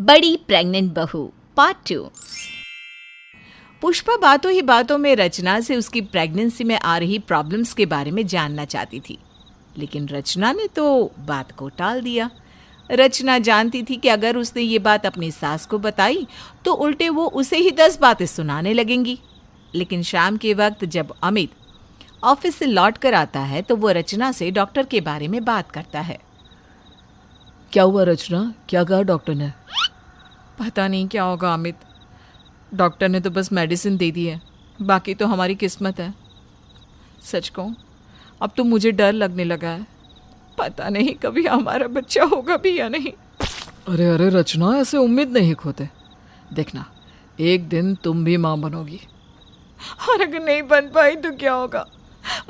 बड़ी प्रेग्नेंट बहू पार्ट 2। पुष्पा बातों ही बातों में रचना से उसकी प्रेगनेंसी में आ रही प्रॉब्लम्स के बारे में जानना चाहती थी, लेकिन रचना ने तो बात को टाल दिया। रचना जानती थी कि अगर उसने ये बात अपनी सास को बताई तो उल्टे वो उसे ही 10 बातें सुनाने लगेंगी। लेकिन शाम के वक्त जब अमित ऑफिस से लौट कर आता है तो वो रचना से डॉक्टर के बारे में बात करता है। क्या हुआ रचना, क्या कहा डॉक्टर ने? पता नहीं क्या होगा अमित, डॉक्टर ने तो बस मेडिसिन दे दी है, बाकी तो हमारी किस्मत है। सच कहूँ अब तो मुझे डर लगने लगा है, पता नहीं कभी हमारा बच्चा होगा भी या नहीं। अरे अरे रचना, ऐसे उम्मीद नहीं खोते। देखना एक दिन तुम भी माँ बनोगी। और अगर नहीं बन पाई तो क्या होगा?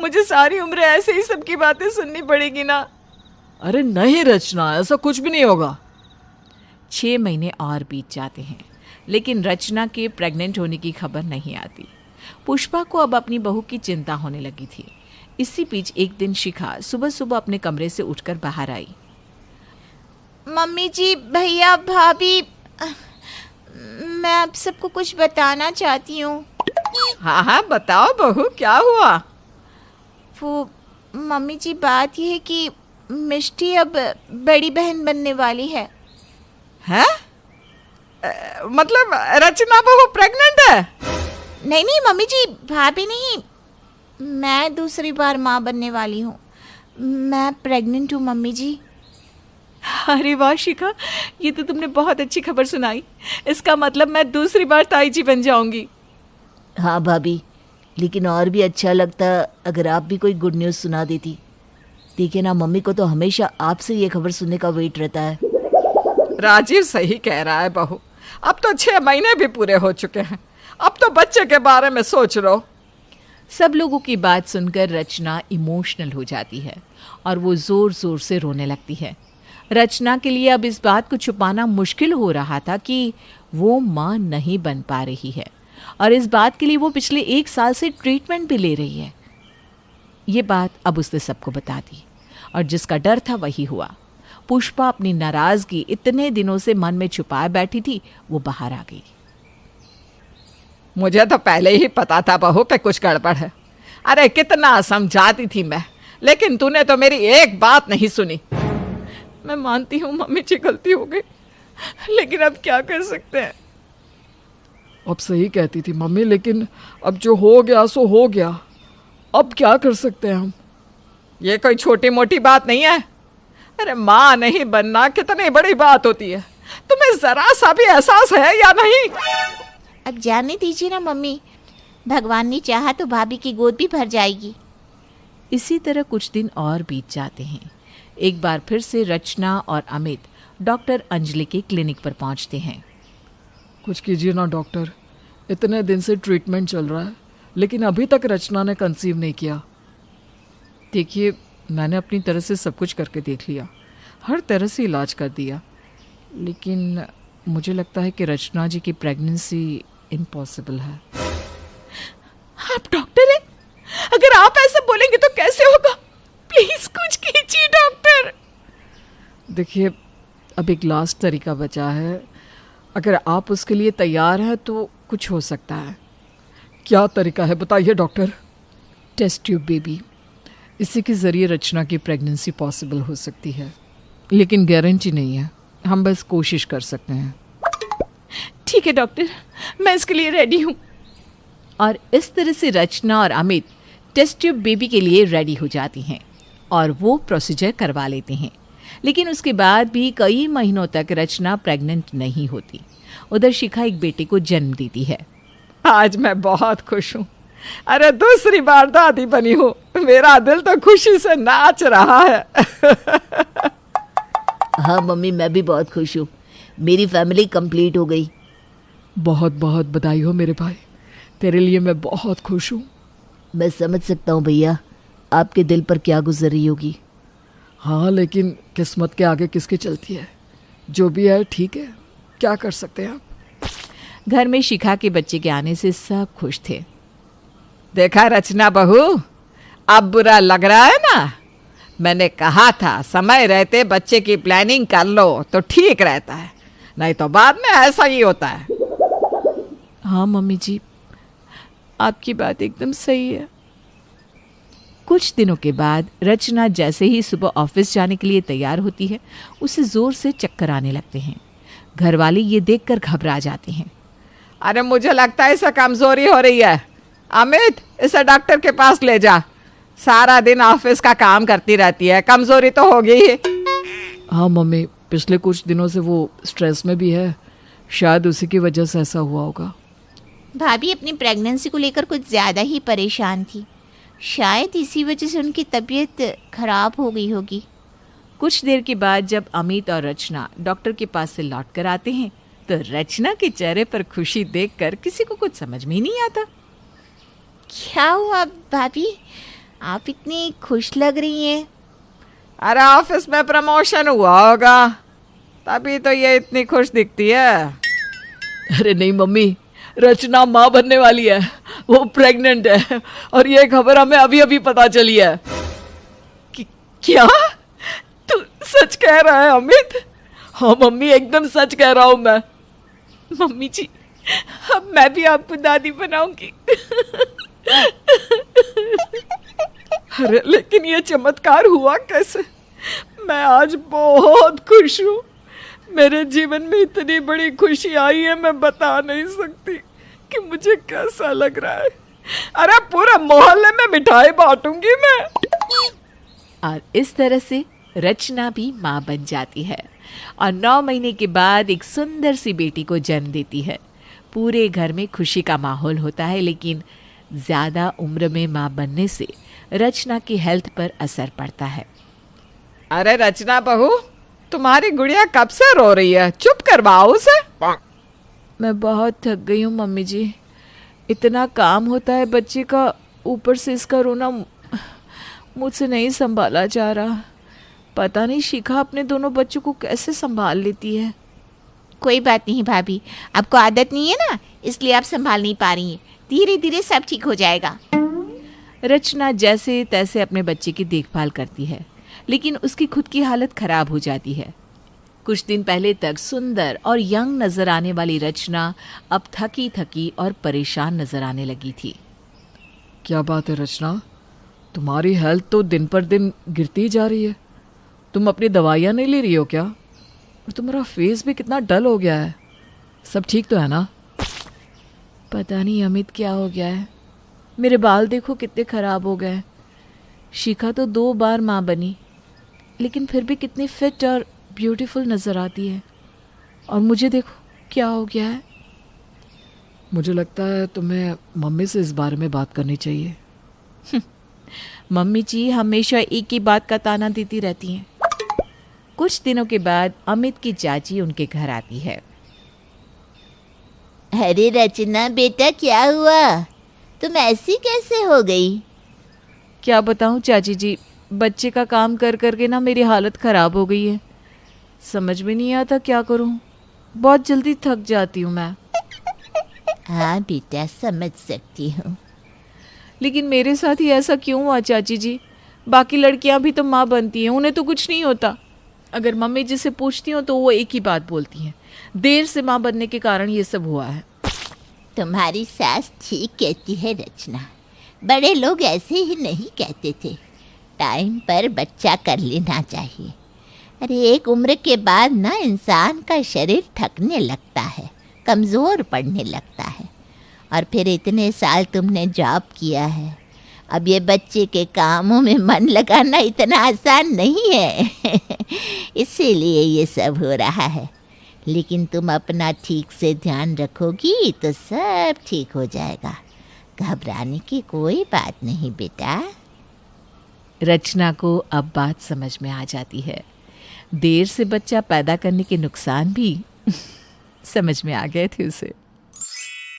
मुझे सारी उम्र ऐसे ही सबकी बातें सुननी पड़ेगी ना। अरे नहीं रचना, ऐसा कुछ भी नहीं होगा। 6 महीने और बीत जाते हैं, लेकिन रचना के प्रेग्नेंट होने की खबर नहीं आती। पुष्पा को अब अपनी बहू की चिंता होने लगी थी। इसी बीच एक दिन शिखा सुबह सुबह अपने कमरे से उठकर बाहर आई। मम्मी जी, भैया, भाभी, मैं आप सबको कुछ बताना चाहती हूँ। हाँ हाँ बताओ बहू, क्या हुआ? वो मम्मी जी, बात यह है कि मिष्टी अब बड़ी बहन बनने वाली है। हैं? मतलब रचना बहू प्रेग्नेंट है? नहीं नहीं मम्मी जी, भाभी नहीं, मैं दूसरी बार माँ बनने वाली हूँ। मैं प्रेग्नेंट हूँ मम्मी जी। अरे वाह शिखा, ये तो तुमने बहुत अच्छी खबर सुनाई। इसका मतलब मैं दूसरी बार ताई जी बन जाऊंगी। हाँ भाभी, लेकिन और भी अच्छा लगता अगर आप भी कोई गुड न्यूज़ सुना देती। देखिए ना, मम्मी को तो हमेशा आपसे ये खबर सुनने का वेट रहता है। राजीव सही कह रहा है बहू, अब तो 6 महीने भी पूरे हो चुके हैं, अब तो बच्चे के बारे में सोच लो। सब लोगों की बात सुनकर रचना इमोशनल हो जाती है और वो जोर जोर से रोने लगती है। रचना के लिए अब इस बात को छुपाना मुश्किल हो रहा था कि वो माँ नहीं बन पा रही है, और इस बात के लिए वो पिछले 1 साल से ट्रीटमेंट भी ले रही है। ये बात अब उसने सबको बता दी, और जिसका डर था वही हुआ। पुष्पा अपनी नाराजगी इतने दिनों से मन में छुपाए बैठी थी, वो बाहर आ गई। मुझे तो पहले ही पता था बहू कि कुछ गड़बड़ है। अरे कितना समझाती थी मैं, लेकिन तूने तो मेरी एक बात नहीं सुनी। मैं मानती हूँ मम्मी जी गलती हो गई, लेकिन अब क्या कर सकते हैं। अब सही कहती थी मम्मी, लेकिन अब जो हो गया सो हो गया, अब क्या कर सकते हैं हम? ये कोई छोटी मोटी बात नहीं है। अरे माँ नहीं बनना कितनी बड़ी बात होती है, तुम्हें जरा सा भी एहसास है या नहीं? अब जाने दीजिए ना मम्मी, भगवान ने चाहा तो भाभी की गोद भी भर जाएगी। इसी तरह कुछ दिन और बीत जाते हैं। एक बार फिर से रचना और अमित डॉक्टर अंजलि के क्लिनिक पर पहुंचते हैं। कुछ कीजिए ना डॉक्टर, इतने दिन से ट्रीटमेंट चल रहा है, लेकिन अभी तक रचना ने कंसीव नहीं किया। देखिए, मैंने अपनी तरह से सब कुछ करके देख लिया, हर तरह से इलाज कर दिया, लेकिन मुझे लगता है कि रचना जी की प्रेगनेंसी इम्पॉसिबल है। आप डॉक्टर हैं, अगर आप ऐसे बोलेंगे तो कैसे होगा? प्लीज कुछ कीजिए डॉक्टर। देखिए, अब एक लास्ट तरीका बचा है, अगर आप उसके लिए तैयार हैं तो कुछ हो सकता है। क्या तरीका है बताइए डॉक्टर? टेस्ट ट्यूब बेबी, इसी के ज़रिए रचना की प्रेगनेंसी पॉसिबल हो सकती है, लेकिन गारंटी नहीं है, हम बस कोशिश कर सकते हैं। ठीक है डॉक्टर, मैं इसके लिए रेडी हूँ। और इस तरह से रचना और अमित टेस्ट ट्यूब बेबी के लिए रेडी हो जाती हैं और वो प्रोसीजर करवा लेते हैं। लेकिन उसके बाद भी कई महीनों तक रचना प्रेग्नेंट नहीं होती। उधर शिखा एक बेटे को जन्म देती है। आज मैं बहुत खुश हूँ। अरे दूसरी बार दादी बनी हूँ, मेरा दिल तो खुशी से नाच रहा है। हाँ मम्मी, मैं भी बहुत खुश हूँ, मेरी फैमिली कंप्लीट हो गई। बहुत बहुत बधाई हो मेरे भाई, तेरे लिए मैं बहुत खुश हूँ। मैं समझ सकता हूँ भैया, आपके दिल पर क्या गुजर रही होगी। हाँ, लेकिन किस्मत के आगे किसकी चलती है? जो भी है ठीक है, क्या कर सकते हैं आप। घर में शिखा के बच्चे के आने से सब खुश थे। देखा रचना बहू, अब बुरा लग रहा है ना? मैंने कहा था समय रहते बच्चे की प्लानिंग कर लो तो ठीक रहता है, नहीं तो बाद में ऐसा ही होता है। हाँ मम्मी जी, आपकी बात एकदम सही है। कुछ दिनों के बाद रचना जैसे ही सुबह ऑफिस जाने के लिए तैयार होती है, उसे जोर से चक्कर आने लगते हैं। घर वाले ये देखकर घबरा जाते हैं। अरे मुझे लगता है इसे कमजोरी हो रही है। अमित, इसे डॉक्टर के पास ले जा। सारा दिन ऑफिस का काम करती रहती है, कमजोरी तो होगी ही। हाँ मम्मी, पिछले कुछ दिनों से वो स्ट्रेस में भी है, शायद उसी की वजह से ऐसा हुआ होगा। भाभी अपनी प्रेगनेंसी को लेकर कुछ ज़्यादा ही परेशान थी, शायद इसी वजह से उनकी तबीयत खराब हो गई होगी। कुछ देर के बाद जब अमित और रचना डॉक्टर के पास से लौट कर आते हैं तो रचना के चेहरे पर खुशी देखकर किसी को कुछ समझ में ही नहीं आता। क्या हुआ भाभी, आप इतनी खुश लग रही हैं? अरे ऑफिस में प्रमोशन हुआ होगा, तभी तो ये इतनी खुश दिखती है। अरे नहीं मम्मी, रचना माँ बनने वाली है, वो प्रेग्नेंट है और ये खबर हमें अभी अभी पता चली है। क्या तू सच कह रहा है अमित? हाँ मम्मी, एकदम सच कह रहा हूँ मैं। मम्मी जी, अब मैं भी आपको दादी बनाऊंगी। अरे लेकिन ये चमत्कार हुआ कैसे? मैं आज बहुत खुश हूँ। मेरे जीवन में इतनी बड़ी खुशी आई है, मैं बता नहीं सकती कि मुझे कैसा लग रहा है। अरे पूरे मोहल्ले में मिठाई बांटूंगी मैं। और इस तरह से रचना भी माँ बन जाती है और 9 महीने के बाद एक सुंदर सी बेटी को जन्म देती है। पूरे घर में खुशी का माहौल होता है, लेकिन ज़्यादा उम्र में माँ बनने से रचना की हेल्थ पर असर पड़ता है। अरे रचना बहू, तुम्हारी गुड़िया कब से रो रही है? चुप करवाओ उसे। मैं बहुत थक गई हूँ मम्मी जी, इतना काम होता है बच्चे का, ऊपर से इसका रोना मुझसे नहीं संभाला जा रहा। पता नहीं शिखा अपने दोनों बच्चों को कैसे संभाल लेती है। कोई बात नहीं भाभी, आपको आदत नहीं है ना, इसलिए आप संभाल नहीं पा रही हैं। धीरे धीरे सब ठीक हो जाएगा। रचना जैसे तैसे अपने बच्चे की देखभाल करती है, लेकिन उसकी खुद की हालत खराब हो जाती है। कुछ दिन पहले तक सुंदर और यंग नजर आने वाली रचना अब थकी थकी और परेशान नजर आने लगी थी। क्या बात है रचना, तुम्हारी हेल्थ तो दिन पर दिन गिरती जा रही है। तुम अपनी दवाइयाँ नहीं ले रही हो क्या? और तुम्हारा फेस भी कितना डल हो गया है। सब ठीक तो है ना? पता नहीं अमित क्या हो गया है, मेरे बाल देखो कितने खराब हो गए। शिखा तो 2 बार माँ बनी, लेकिन फिर भी कितनी फिट और ब्यूटीफुल नज़र आती है, और मुझे देखो क्या हो गया है। मुझे लगता है तुम्हें मम्मी से इस बारे में बात करनी चाहिए। मम्मी जी हमेशा एक ही बात का ताना देती रहती हैं। कुछ दिनों के बाद अमित की चाची उनके घर आती है। अरे रचना बेटा, क्या हुआ? तुम ऐसी कैसे हो गई? क्या बताऊं चाची जी, बच्चे का काम कर करके ना मेरी हालत ख़राब हो गई है। समझ में नहीं आता क्या करूं, बहुत जल्दी थक जाती हूं मैं। हाँ बेटा, समझ सकती हूँ। लेकिन मेरे साथ ही ऐसा क्यों हुआ चाची जी? बाकी लड़कियां भी तो माँ बनती हैं, उन्हें तो कुछ नहीं होता। अगर मम्मी जी से पूछती हूँ तो वो एक ही बात बोलती हैं, देर से माँ बनने के कारण ये सब हुआ है। तुम्हारी सास ठीक कहती है रचना, बड़े लोग ऐसे ही नहीं कहते थे। टाइम पर बच्चा कर लेना चाहिए। अरे एक उम्र के बाद ना इंसान का शरीर थकने लगता है, कमज़ोर पड़ने लगता है। और फिर इतने साल तुमने जॉब किया है, अब ये बच्चे के कामों में मन लगाना इतना आसान नहीं है। इसीलिए ये सब हो रहा है। लेकिन तुम अपना ठीक से ध्यान रखोगी तो सब ठीक हो जाएगा। घबराने की कोई बात नहीं बेटा। रचना को अब बात समझ में आ जाती है। देर से बच्चा पैदा करने के नुकसान भी समझ में आ गए थे उसे।